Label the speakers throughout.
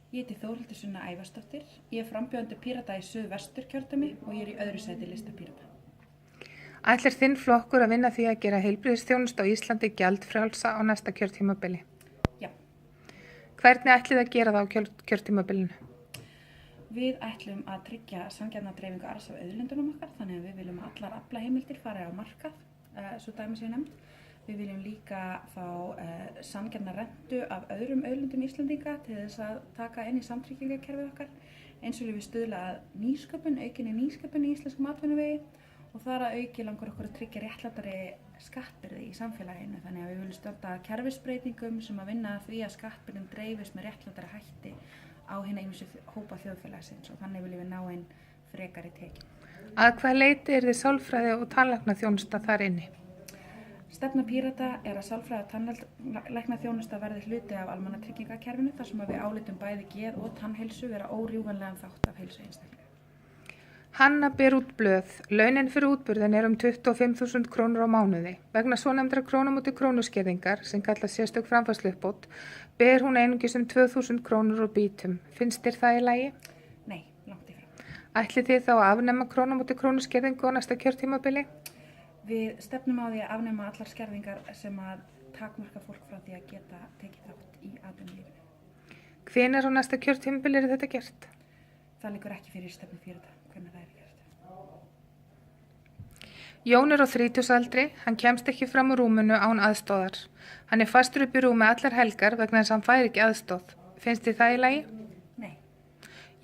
Speaker 1: Ég heiti Þórhildur Sunna Ævarsdóttir. Ég frambjóðandi Pírata í Suðvesturkjördæmi og ég í öðru sæti lista Pírata.
Speaker 2: Ætlar þinn flokkur að vinna því að gera heilbrigðisþjónustu á Íslandi gjaldfrjálsa á næsta kjörtímabili?
Speaker 1: Já.
Speaker 2: Hvernig ætlið að gera það á kjörtímabilinu?
Speaker 1: Við ætlum að tryggja sanngjarna dreifingu arðs af auðlindunum okkar, þannig að við viljum að allar aflaheimildir fari á markað, svo dæmi sé nefnd. Við viljum líka fá sanngjarna rentu af öðrum auðlindum Íslendinga til þess að taka inn í samtryggingakerfið okkar. Eins viljum við stuðla að aukinni nýsköpun í íslenskum atvinnuvegi og þar að auki langar okkur að tryggja réttlátari skattbyrði í samfélaginu. Þannig að við viljum standa að kerfisbreytingum sem að vinna að því að skattbyrðin dreifist með réttlátari hætti á hina ýmsu hópa þjóðfélagsins og þannig viljum við ná inn frekari tekjum.
Speaker 2: Að hvað leyti þið sálfræði og tannlæknaþjónusta þar inni?
Speaker 1: Stefna Pírata að sálfræði og tannlæknaþjónusta verði hluti af almannatryggingakerfinu þar sem við álitum bæði geð og tannheilsu vera órjúfanlegan þátt af heilsu einstaklinga.
Speaker 2: Hanna ber út blöð. Launin fyrir útburðin 25.000 krónur á mánuði. Vegna svonefndra krónumóti krónuskerðingar sem kallast sérstök framfærsluuppbót ber hún einungis 2.000 krónur úr bítum. Finnst þér það í lagi?
Speaker 1: Nei, langt í frá.
Speaker 2: Ætlið þið þá að afnema krónumóti krónuskerðingu á næsta kjörtímabili?
Speaker 1: Við stefnum á því að afnema allar skerðingar sem að takmarka fólk frá því að geta tekið þátt í atvinnulífinu.
Speaker 2: Hvenær á næsta kjörtímabili þetta gert?
Speaker 1: Það liggur ekki fyrir stefnu Pírata hvernig það gert.
Speaker 2: Jón á 30-aldri, hann kemst ekki fram úr rúminu án aðstóðar. Hann fastur upp í rúmi allar helgar vegna þess að hann fær ekki aðstóð. Finnst þið það í lagi?
Speaker 1: Nei.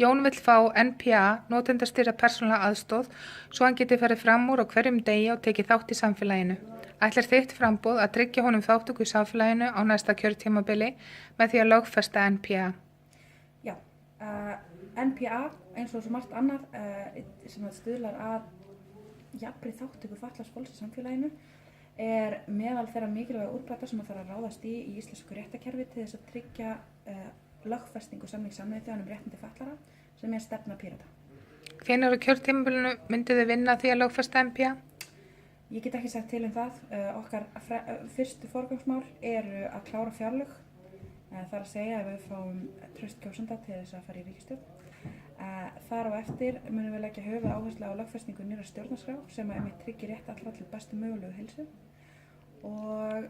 Speaker 2: Jón vill fá NPA, notendastýrða persónulega aðstóð, svo hann geti farið fram úr á hverjum degi og tekið þátt í samfélaginu. Ætlar þitt framboð að tryggja honum þátttöku í samfélaginu á næsta kjörtímabili með því að lögfesta NPA?
Speaker 1: Já, NPA eins og svo margt annað sem stuðlar að jafnri þátttöku fatlaðs fólks í samfélaginu meðal þeirra mikilvæga úrbóta sem þarf að ráðast í íslensku réttarkerfi til þess að tryggja lögfestingu samnings Sameinuðu þjóðanna um réttindi fatlaðra sem stefna Pírata.
Speaker 2: Hvenær á kjörtímabilinu myndið þið vinna því að lögfesta NPA?
Speaker 1: Ég get ekki sagt til það. Okkar fyrstu forgangsmál eru að klára fjárlög. Það að segja að við fáum traust kjósenda til þess að fara í ríkisstjórn. Þar á eftir munum við leggja höfuðáherslu á lögfestingu nýrrar stjórnarskrár sem að tryggir rétt allra til bestu mögulegu heilsu. Og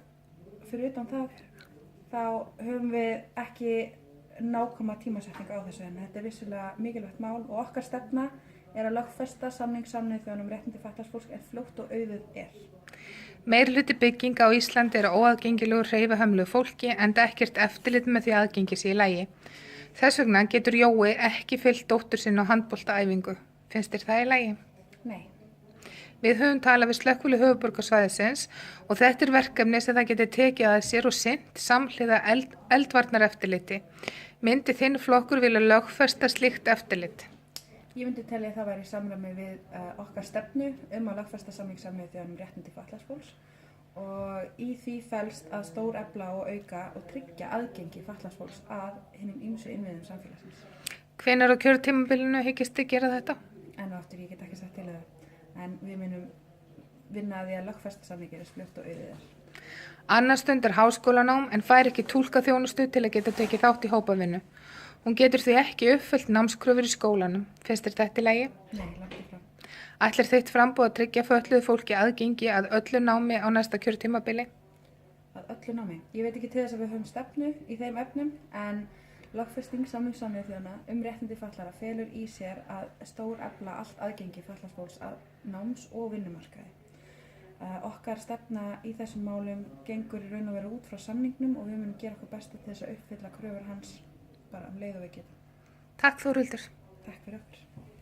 Speaker 1: fyrir utan það þá höfum við ekki nákvæma tímasetningu á þessu en þetta vissulega mikilvægt mál og okkar stefna að lögfesta samning Sameinuðu þjóðanna um réttindi fatlaðs fólks fljótt og auðið
Speaker 2: Meirihluti bygginga á Íslandi óaðgengilegur hreyfihömluðu fólki enda ekkert eftirlit með því aðgengi sé í lagi. Þess vegna getur Jói ekki fylgt dóttur sinni á handboltaæfingu. Finnst þér það í lagi?
Speaker 1: Nei.
Speaker 2: Við höfum talað við slökkviliðið höfuðborgarsvæðisins og þetta verkefni sem það getur tekið að sér og sinnt samhliða eldvarnareftirliti. Myndi þinn flokkur vilja lögfesta slíkt eftirlit?
Speaker 1: Ég myndi telja að það væri í samræmi við okkar stefnu að lögfesta samning Sameinuðu þjóðanna um réttindi fatlaðs fólks og í því felst að stórefla og auka og tryggja aðgengi fatlaðs fólks að hinum ýmsu innviðum samfélagsins.
Speaker 2: Hvenær á kjörtímabilinu hyggist þið gera þetta?
Speaker 1: Enn og aftur, ég get ekki sagt til það, en við munum vinna að því að lögfesta samninginn fljótt og auðið
Speaker 2: Annar stundar háskólanám en fær ekki túlkaþjónustu til að geta tekið þátt í hópavinnu. Hún getur því ekki uppfyllt námskröfur í skólanum. Finnst þér þetta í lagi?
Speaker 1: Nei, langt í frá.
Speaker 2: Ætlar þitt framboð að tryggja fötluðu fólki aðgengi að öllu námi á næsta kjörtímabili?
Speaker 1: Að öllu námi? Ég veit ekki til þess að við höfum stefnu í þeim efnum en lögfesting samnings Sameinuðu þjóðanna um réttindi fatlaðra felur í sér að stórefla allt aðgengi fatlaðs fólks að náms- og vinnumarkaði. Okkar stefna í þessum málum gengur í raun og veru út frá samningnum og við munum gera okkur besta til þess að uppfylla kröfur hans bara leið og við getum.
Speaker 2: Takk Þórhildur.
Speaker 1: Takk fyrir okkur.